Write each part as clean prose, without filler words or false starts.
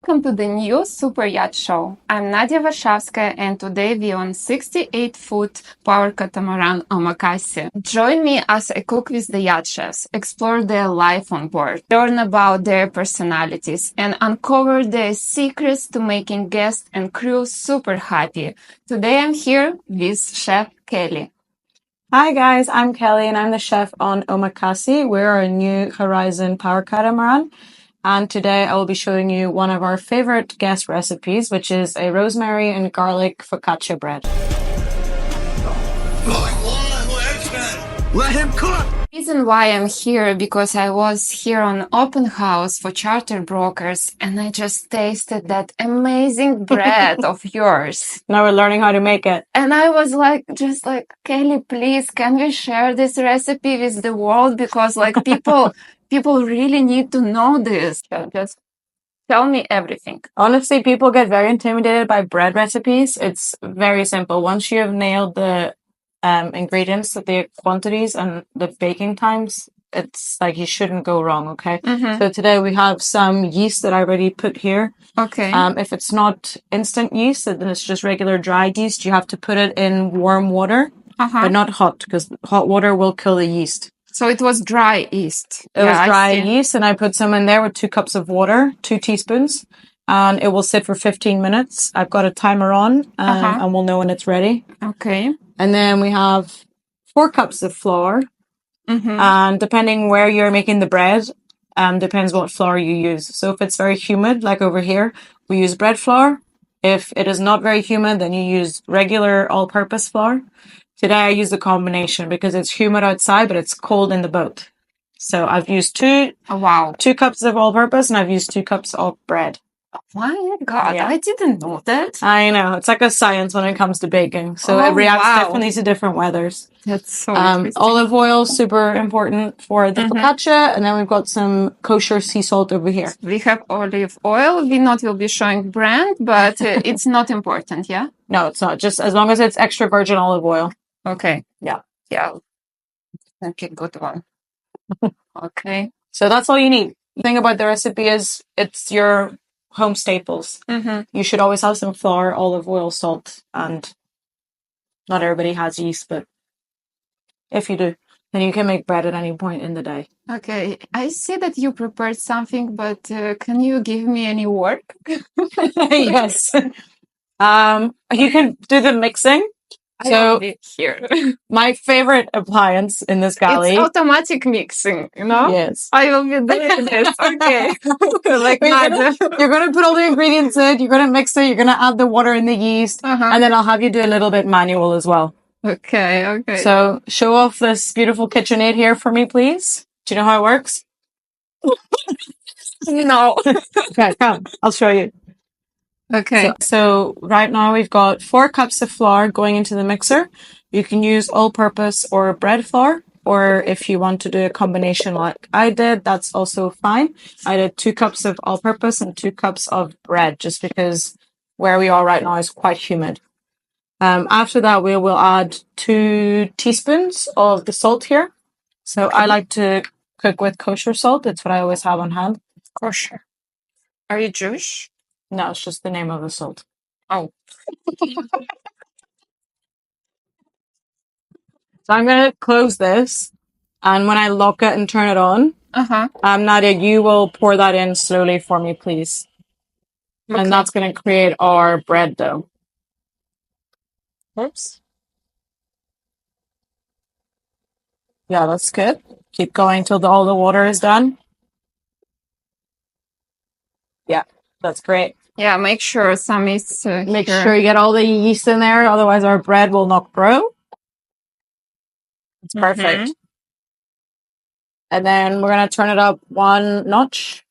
Welcome to the new Super Yacht Show. I'm Nadia Warshavskaya and today we're on 68-foot power catamaran Omakase. Join me as I cook with the yacht chefs, explore their life on board, learn about their personalities, and uncover their secrets to making guests and crew super happy. Today I'm here with Chef Kelly. Hi guys, I'm Kelly and I'm the chef on Omakase. We're our new Horizon power catamaran. And today I will be showing you one of our favorite guest recipes, which is a rosemary and garlic focaccia bread. Let him cook! The reason why I'm here because I was here on open house for charter brokers and I just tasted that amazing bread of yours. Now we're learning how to make it. And I was like, Kelly, please, can we share this recipe with the world? Because people really need to know this. Just tell me everything. Honestly, people get very intimidated by bread recipes. It's very simple. Once you have nailed the ingredients, the quantities and the baking times, it's like you shouldn't go wrong, okay? So today we have some yeast that I already put here. Okay. If it's not instant yeast, then it's just regular dried yeast. You have to put it in warm water, but not hot, because hot water will kill the yeast. So it was dry yeast. It was dry yeast, and I put some in there with 2 cups of water, 2 teaspoons, and it will sit for 15 minutes. I've got a timer on, and we'll know when it's ready. Okay. And then we have 4 cups of flour, and depending where you're making the bread, depends what flour you use. So if it's very humid, like over here, we use bread flour. If it is not very humid, then you use regular all-purpose flour. Today I use the combination because it's humid outside, but it's cold in the boat. So I've used 2 cups of all-purpose, and I've used 2 cups of bread. My God, I didn't know that. I know. It's like a science when it comes to baking. So it reacts differently to different weathers. That's so interesting. Olive oil, super important for the focaccia. And then we've got some kosher sea salt over here. We have olive oil. We not will be showing brand, but it's not important, yeah? No, it's not. Just as long as it's extra virgin olive oil. Okay. Yeah. Yeah. Okay, good one. Okay. So that's all you need. The thing about the recipe is it's your home staples. You should always have some flour, olive oil, salt, and not everybody has yeast, but if you do, then you can make bread at any point in the day. Okay, I see that you prepared something, but can you give me any work? Yes. You can do the mixing. So here. My favorite appliance in this galley. It's automatic mixing, you know? Yes. I will be doing this. Okay. You're going to put all the ingredients in, you're going to mix it, you're going to add the water and the yeast, and then I'll have you do a little bit manual as well. Okay, okay. So show off this beautiful KitchenAid here for me, please. Do you know how it works? No. Okay, come. I'll show you. Okay. So right now we've got 4 cups of flour going into the mixer. You can use all-purpose or bread flour, or if you want to do a combination like I did, that's also fine. I did 2 cups of all-purpose and 2 cups of bread, just because where we are right now is quite humid. After that, we will add 2 teaspoons of the salt here. So I like to cook with kosher salt. It's what I always have on hand. Kosher. Are you Jewish? No, it's just the name of the salt. Oh. So I'm going to close this. And when I lock it and turn it on, Nadia, you will pour that in slowly for me, please. Okay. And that's going to create our bread dough. Oops. Yeah, that's good. Keep going till all the water is done. Yeah, that's great. Yeah, make sure some is Make sure you get all the yeast in there, otherwise our bread will not grow. It's perfect. And then we're going to turn it up 1 notch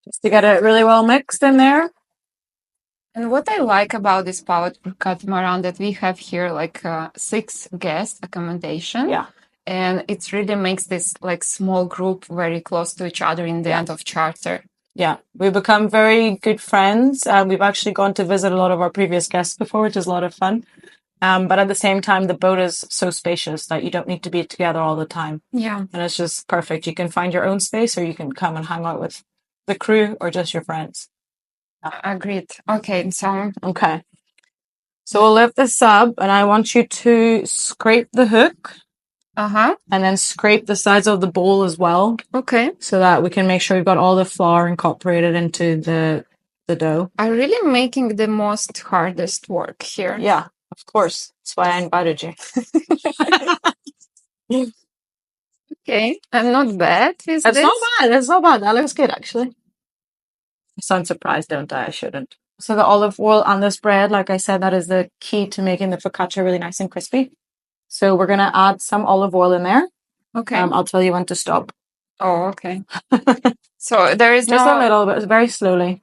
just to get it really well mixed in there. And what I like about this power catamaran that we have here, like 6 guest accommodation. Yeah. And it really makes this like small group very close to each other in the end of charter. Yeah, we've become very good friends. We've actually gone to visit a lot of our previous guests before, which is a lot of fun. But at the same time, the boat is so spacious that you don't need to be together all the time. Yeah. And it's just perfect. You can find your own space or you can come and hang out with the crew or just your friends? Agreed. Okay, so Okay. So we'll lift this up, and I want you to scrape the hook and then scrape the sides of the bowl as well, okay. so that we can make sure we've got all the flour incorporated into the dough. I'm really making the most hardest work here. Yeah, of course. That's why I invited you. Okay, I'm not bad with It's this. not bad. It's not bad. That looks good, actually. I sound surprised, don't I? I shouldn't. So the olive oil on this bread, like I said, that is the key to making the focaccia really nice and crispy. So we're going to add some olive oil in there. Okay. I'll tell you when to stop. Oh, okay. So there is Just no... a little bit, very slowly.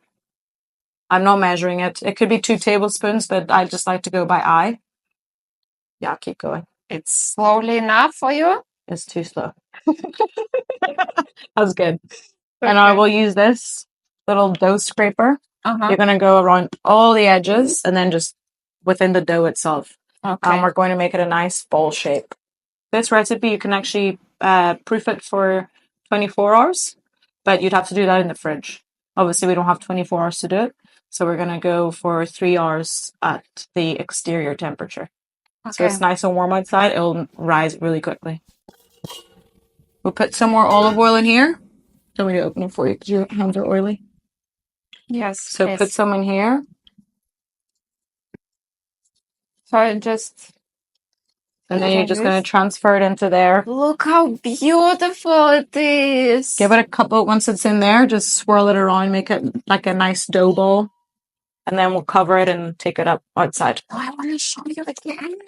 I'm not measuring it. It could be 2 tablespoons, but I just like to go by eye. Yeah, keep going. It's slowly enough for you? It's too slow. That's good. Okay. And I will use this little dough scraper. You're going to go around all the edges and then just within the dough itself. Okay. We're going to make it a nice ball shape. This recipe, you can actually proof it for 24 hours, but you'd have to do that in the fridge. Obviously, we don't have 24 hours to do it, so we're going to go for 3 hours at the exterior temperature. Okay. So it's nice and warm outside. It'll rise really quickly. We'll put some more olive oil in here. Don't want me to open it for you because your hands are oily. Yes. So yes. put some in here. So I just... And then you're just going to transfer it into there. Look how beautiful it is. Give it a couple, once it's in there, just swirl it around, make it like a nice dough ball. And then we'll cover it and take it up outside. Oh, I want to show you again.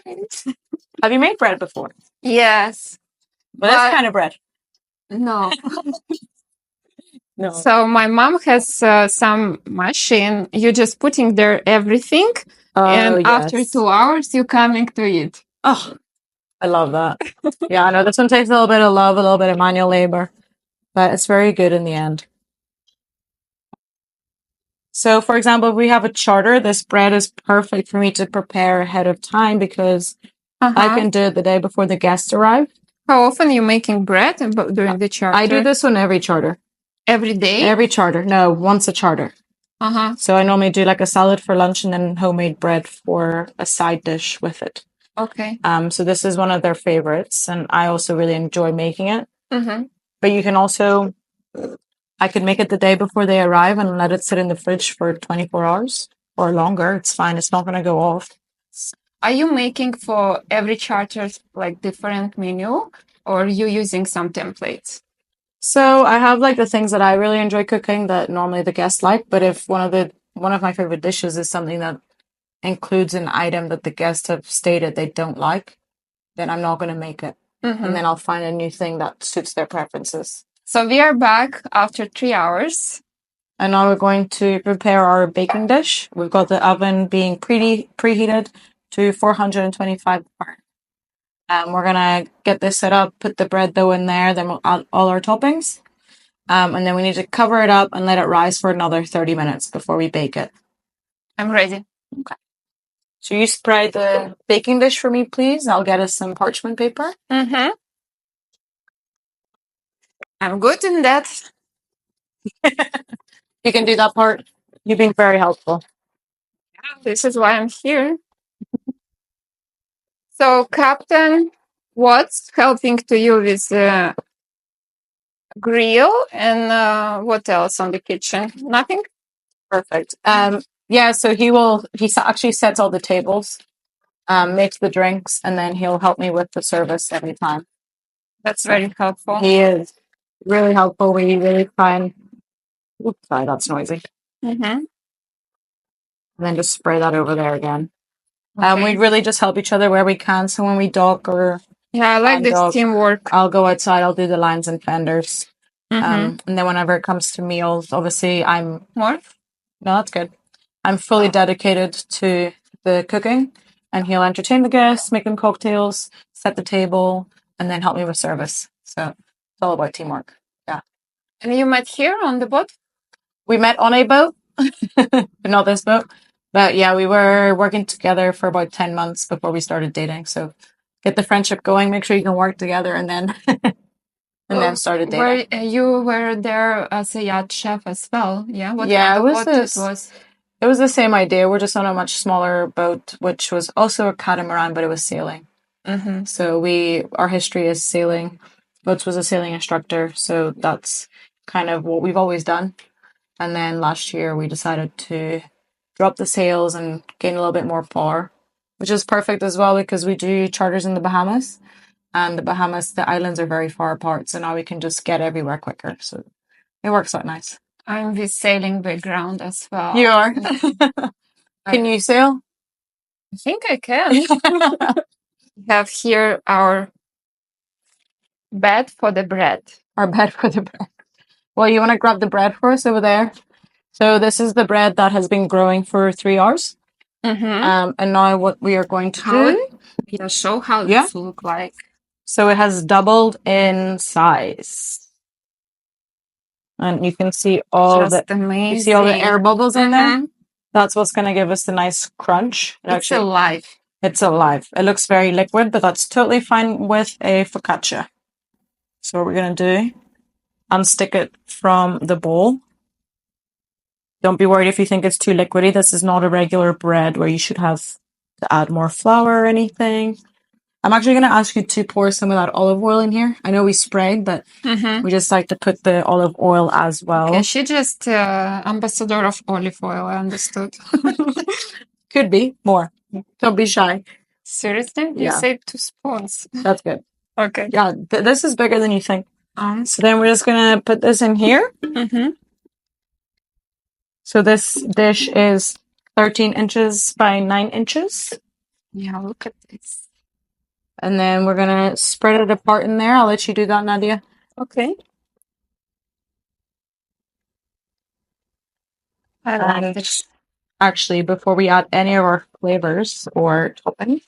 Have you made bread before? Yes. But this kind of bread? No. No. So my mom has some machine. You're just putting there everything. And after 2 hours, you're coming to eat. Oh, I love that. Yeah, I know this one takes a little bit of love, a little bit of manual labor, but it's very good in the end. So, for example, if we have a charter, this bread is perfect for me to prepare ahead of time because I can do it the day before the guests arrive. How often are you making bread during the charter? I do this on every charter. Every day? Every charter. No, once a charter. So I normally do like a salad for lunch and then homemade bread for a side dish with it. Okay. So this is one of their favorites, and I also really enjoy making it. But you can also, I could make it the day before they arrive and let it sit in the fridge for 24 hours or longer. It's fine. It's not going to go off. Are you making for every charter like different menu, or are you using some templates? So I have like the things that I really enjoy cooking that normally the guests like. But if one of my favorite dishes is something that includes an item that the guests have stated they don't like, then I'm not going to make it. And then I'll find a new thing that suits their preferences. So we are back after 3 hours. And now we're going to prepare our baking dish. We've got the oven being preheated to 425 Fahrenheit. We're going to get this set up, put the bread dough in there, then we'll add all our toppings. And then we need to cover it up and let it rise for another 30 minutes before we bake it. I'm ready. Okay. So you spread the baking dish for me, please. I'll get us some parchment paper. I'm good in that. You can do that part. You've been very helpful. This is why I'm here. So, Captain, what's helping to you with the grill and what else on the kitchen? Nothing? Perfect. Yeah, so he actually sets all the tables, makes the drinks, and then he'll help me with the service every time. That's very helpful. He is really helpful. We really try and... Oops, sorry, that's noisy. And then just spray that over there again. We really just help each other where we can. So when we dock or... Yeah, I like this teamwork. I'll go outside. I'll do the lines and fenders. And then whenever it comes to meals, obviously I'm... More? No, that's good. I'm fully dedicated to the cooking, and he'll entertain the guests, make them cocktails, set the table, and then help me with service. So it's all about teamwork. Yeah. And you met here on the boat? We met on a boat, but not this boat. But yeah, we were working together for about 10 months before we started dating. So get the friendship going, make sure you can work together, and then and then started dating. You were there as a yacht chef as well, yeah? What Yeah, kind it of was boat it was? It was the same idea. We're just on a much smaller boat, which was also a catamaran, but it was sailing. Mm-hmm. So our history is sailing. Boats was a sailing instructor, so that's kind of what we've always done. And then last year we decided to drop the sails and gain a little bit more power, which is perfect as well because we do charters in the Bahamas. And the Bahamas, the islands are very far apart, so now we can just get everywhere quicker. So it works out nice. I'm with sailing background as well. You are? Can you sail? I think I can. We have here our bed for the bread. Our bed for the bread. Well, you want to grab the bread for us over there? So this is the bread that has been growing for 3 hours. Mm-hmm. And now what we are going to do... Yeah, show how it look like. So it has doubled in size. And you can see all amazing. You see all the air bubbles in there? That's what's going to give us the nice crunch. It's alive. It's alive. It looks very liquid, but that's totally fine with a focaccia. So what we're going to do, unstick it from the bowl. Don't be worried if you think it's too liquidy. This is not a regular bread where you should have to add more flour or anything. I'm actually going to ask you to pour some of that olive oil in here. I know we sprayed, but we just like to put the olive oil as well. Okay, she just ambassador of olive oil, I understood. Could be more. Don't be shy. Seriously? You said 2 spoons. That's good. Okay. Yeah, this is bigger than you think. So then we're just going to put this in here. So this dish is 13 inches by 9 inches. Yeah, look at this. And then we're going to spread it apart in there. I'll let you do that, Nadia. Okay. I like this. Actually, before we add any of our flavors or toppings,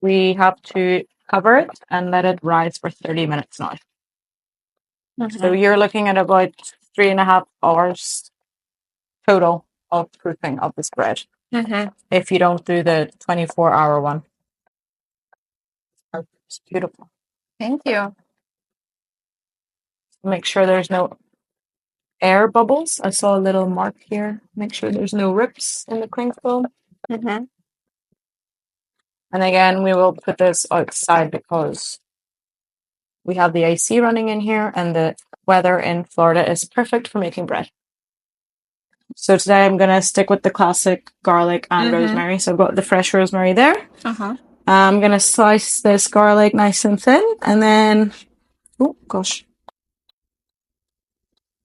we have to cover it and let it rise for 30 minutes now. So you're looking at about 3.5 hours total of proofing of this bread. If you don't do the 24-hour one. It's beautiful. Thank you. Make sure there's no air bubbles. I saw a little mark here. Make sure there's no rips in the cling film. And again, we will put this outside because we have the AC running in here and the weather in Florida is perfect for making bread. So today I'm going to stick with the classic garlic and rosemary. So I've got the fresh rosemary there. I'm going to slice this garlic nice and thin and then, oh gosh.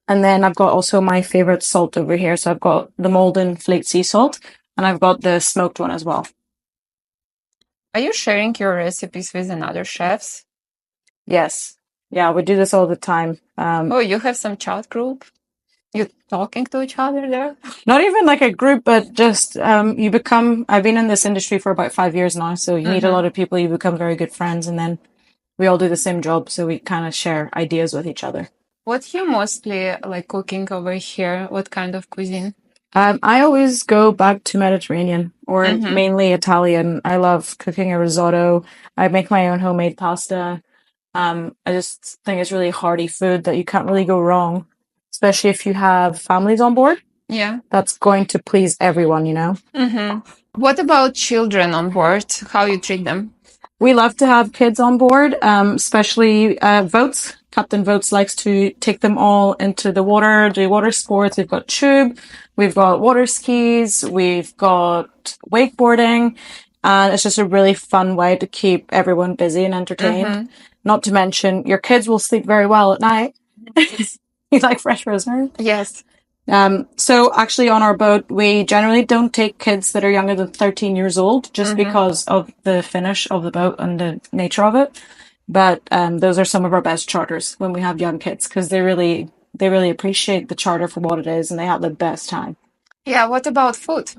And then I've got also my favorite salt over here. So I've got the Malden flake sea salt and I've got the smoked one as well. Are you sharing your recipes with another chefs? Yes. Yeah, we do this all the time. Oh, you have some chat group? You talking to each other there? Not even like a group, but just I've been in this industry for about 5 years now. So you meet a lot of people, you become very good friends, and then we all do the same job. So we kind of share ideas with each other. What you mostly like cooking over here? What kind of cuisine? I always go back to Mediterranean or mainly Italian. I love cooking a risotto. I make my own homemade pasta. I just think it's really hearty food that you can't really go wrong, especially if you have families on board. Yeah. That's going to please everyone, you know? What about children on board? How you treat them? We love to have kids on board, especially Votes. Captain Votes likes to take them all into the water, do water sports. We've got tube, we've got water skis, we've got wakeboarding, and it's just a really fun way to keep everyone busy and entertained. Not to mention, your kids will sleep very well at night. You like fresh rosemary? Yes. So actually on our boat, we generally don't take kids that are younger than 13 years old just because of the finish of the boat and the nature of it. But those are some of our best charters when we have young kids because they really appreciate the charter for what it is and they have the best time. Yeah, what about food?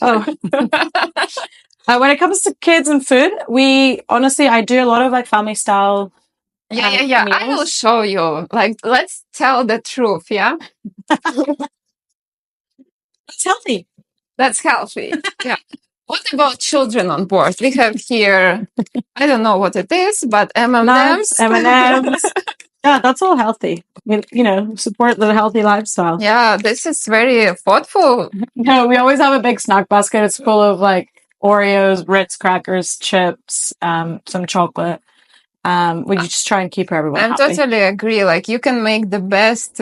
Oh. When it comes to kids and food, I do a lot of like family style. Yeah. Meals. I will show you. Like, let's tell the truth, yeah? It's healthy. That's healthy. Yeah. What about children on board? We have here, I don't know what it is, but Nuts, M&Ms. M&Ms. Yeah, that's all healthy. Support the healthy lifestyle. Yeah, this is very thoughtful. No, we always have a big snack basket. It's full of like Oreos, Ritz crackers, chips, some chocolate. We just try and keep everyone I'm happy. totally agree. Like you can make the best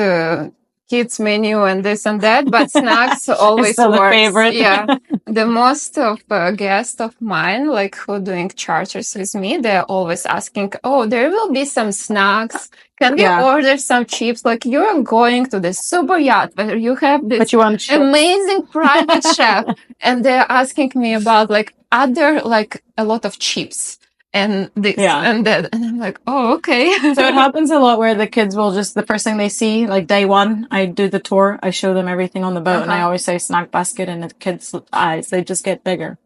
kids menu and this and that, but snacks always still the works. favorite. Yeah, the most of guests of mine, like who doing charters with me, they're always asking, "Oh, there will be some snacks. Can we Yeah. order some chips? Like you're going to the super yacht where you have this But you want chips. amazing private chef," and they're asking me about like other like a lot of chips. And this and that. And I'm like, oh, okay. So it happens a lot where the kids will just, the first thing they see, like day one, I do the tour, I show them everything on the boat, and I always say snack basket, and the kids' eyes, they just get bigger.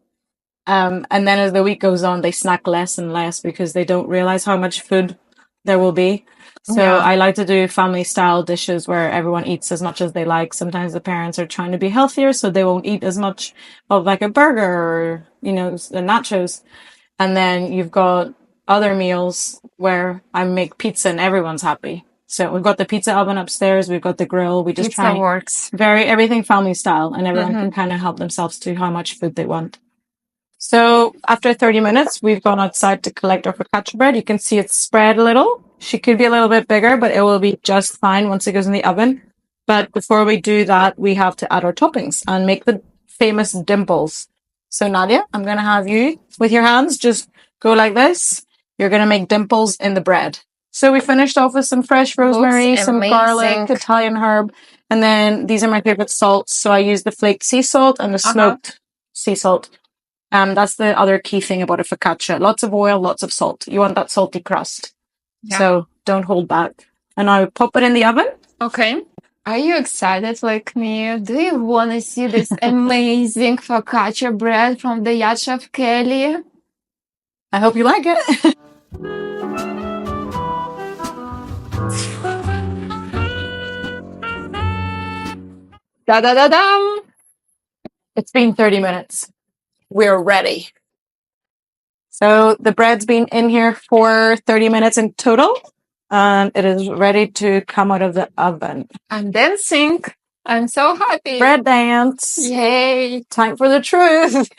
And then as the week goes on, they snack less and less because they don't realize how much food there will be. So I like to do family style dishes where everyone eats as much as they like. Sometimes the parents are trying to be healthier, so they won't eat as much of like a burger or, the nachos. And then you've got other meals where I make pizza and everyone's happy. So we've got the pizza oven upstairs. We've got the grill. We just Pizza works. Everything family style, and everyone can kind of help themselves to how much food they want. So after 30 minutes, we've gone outside to collect our focaccia bread. You can see it's spread a little. She could be a little bit bigger, but it will be just fine once it goes in the oven. But before we do that, we have to add our toppings and make the famous dimples. So Nadia, I'm going to have you with your hands just go like this. You're going to make dimples in the bread. So we finished off with some fresh rosemary, some garlic, Italian herb, and then these are my favorite salts. So I use the flaked sea salt and the smoked sea salt. That's the other key thing about a focaccia. Lots of oil, lots of salt. You want that salty crust. Yeah. So don't hold back. And I pop it in the oven. Okay. Are you excited like me? Do you want to see this amazing focaccia bread from the Yacht Chef Kelly? I hope you like it. Da-da-da-dum! It's been 30 minutes. We're ready. So the bread's been in here for 30 minutes in total. And it is ready to come out of the oven. I'm dancing. I'm so happy. Bread dance. Yay. Time for the truth.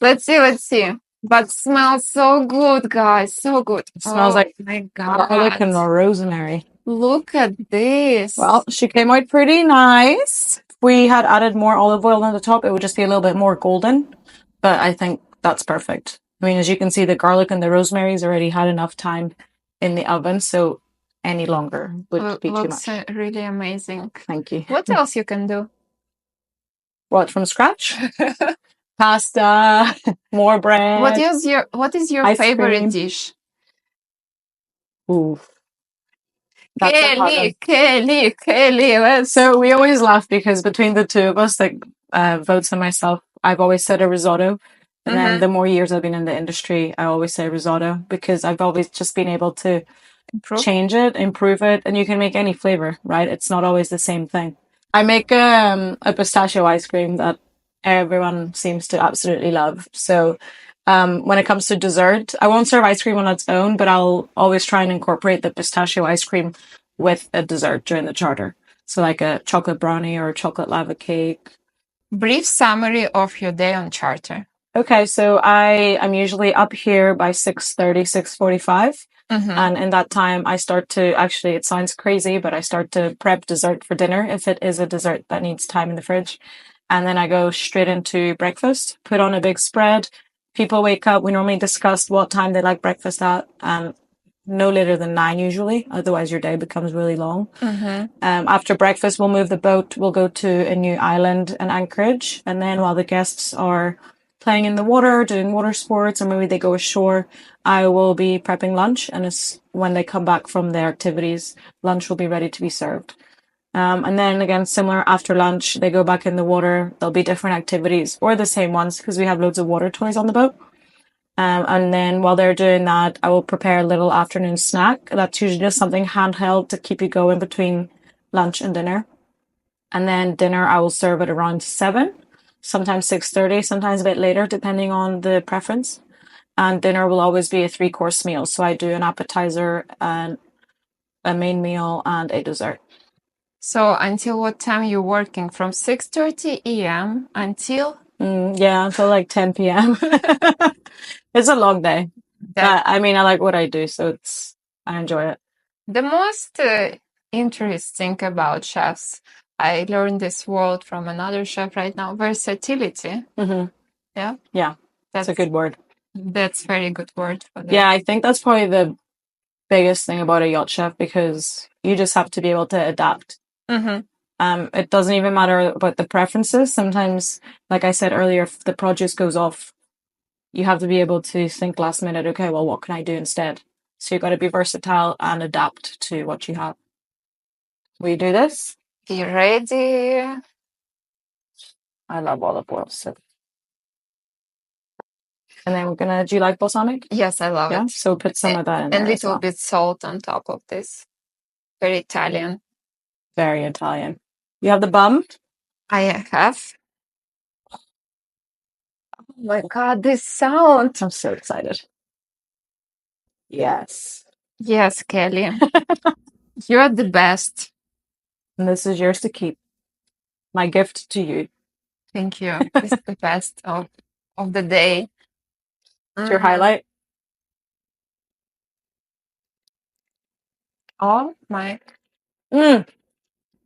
Let's see. But smells so good, guys. So good. It smells like my God. garlic and rosemary. Look at this. Well, she came out pretty nice. If we had added more olive oil on the top, it would just be a little bit more golden. But I think that's perfect. I mean, as you can see, the garlic and the rosemary's already had enough time in the oven, so any longer would be too much. Looks really amazing. Thank you. What else you can do? What, from scratch? Pasta, more bread. What is your favorite dish? Ooh. Kelly. So we always laugh because between the two of us, like Votes and myself, I've always said a risotto. And then the more years I've been in the industry, I always say risotto because I've always just been able to change it, improve it, and you can make any flavor, right? It's not always the same thing. I make a pistachio ice cream that everyone seems to absolutely love. So when it comes to dessert, I won't serve ice cream on its own, but I'll always try and incorporate the pistachio ice cream with a dessert during the charter. So like a chocolate brownie or a chocolate lava cake. Brief summary of your day on charter. Okay, so I'm usually up here by 6:30, 6:45. And in that time, I start to, actually, it sounds crazy, but I start to prep dessert for dinner if it is a dessert that needs time in the fridge. And then I go straight into breakfast, put on a big spread. People wake up. We normally discuss what time they like breakfast at. No later than 9 usually. Otherwise, your day becomes really long. After breakfast, we'll move the boat. We'll go to a new island in Anchorage. And then while the guests are playing in the water, doing water sports, or maybe they go ashore, I will be prepping lunch. And when they come back from their activities, lunch will be ready to be served. And then again, similar after lunch, they go back in the water. There'll be different activities or the same ones because we have loads of water toys on the boat. And then while they're doing that, I will prepare a little afternoon snack. That's usually just something handheld to keep you going between lunch and dinner. And then dinner, I will serve at around 7. sometimes 6:30, sometimes a bit later, depending on the preference. And dinner will always be a 3-course meal. So I do an appetizer and a main meal and a dessert. So until what time you working? From 6:30 a.m. until Yeah, until like 10 p.m. It's a long day. that. I mean, I like what I do, so I enjoy it. The most interesting about chefs, I learned this word from another chef right now, versatility. Yeah, Yeah, that's a good word. That's very good word for that. Yeah, I think that's probably the biggest thing about a yacht chef because you just have to be able to adapt. It doesn't even matter about the preferences. Sometimes, like I said earlier, if the produce goes off, you have to be able to think last minute, okay, well, what can I do instead? So you've got to be versatile and adapt to what you have. Will you do this? Be ready. I love olive oil. So. And then do you like balsamic? Yes, I love it. So put some of that in there. And as little well. bit salt on top of this. Very Italian. Very Italian. You have the bum? I have. Oh my God, this sound. I'm so excited. Yes. Yes, Kelly. You're the best. And this is yours to keep. My gift to you. Thank you. It's the best of the day. It's your highlight? Oh my.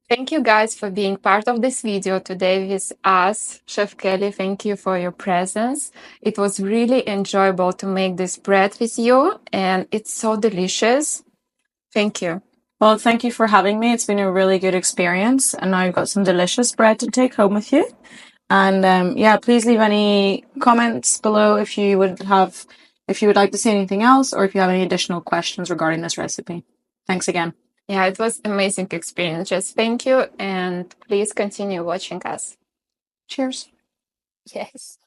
Thank you guys for being part of this video today with us. Chef Kelly, thank you for your presence. It was really enjoyable to make this bread with you, and it's so delicious. Thank you. Well, thank you for having me. It's been a really good experience, and now you've got some delicious bread to take home with you. And yeah, please leave any comments below if you would like to see anything else, or if you have any additional questions regarding this recipe. Thanks again. Yeah, it was amazing experience. Just thank you, and please continue watching us. Cheers. Yes.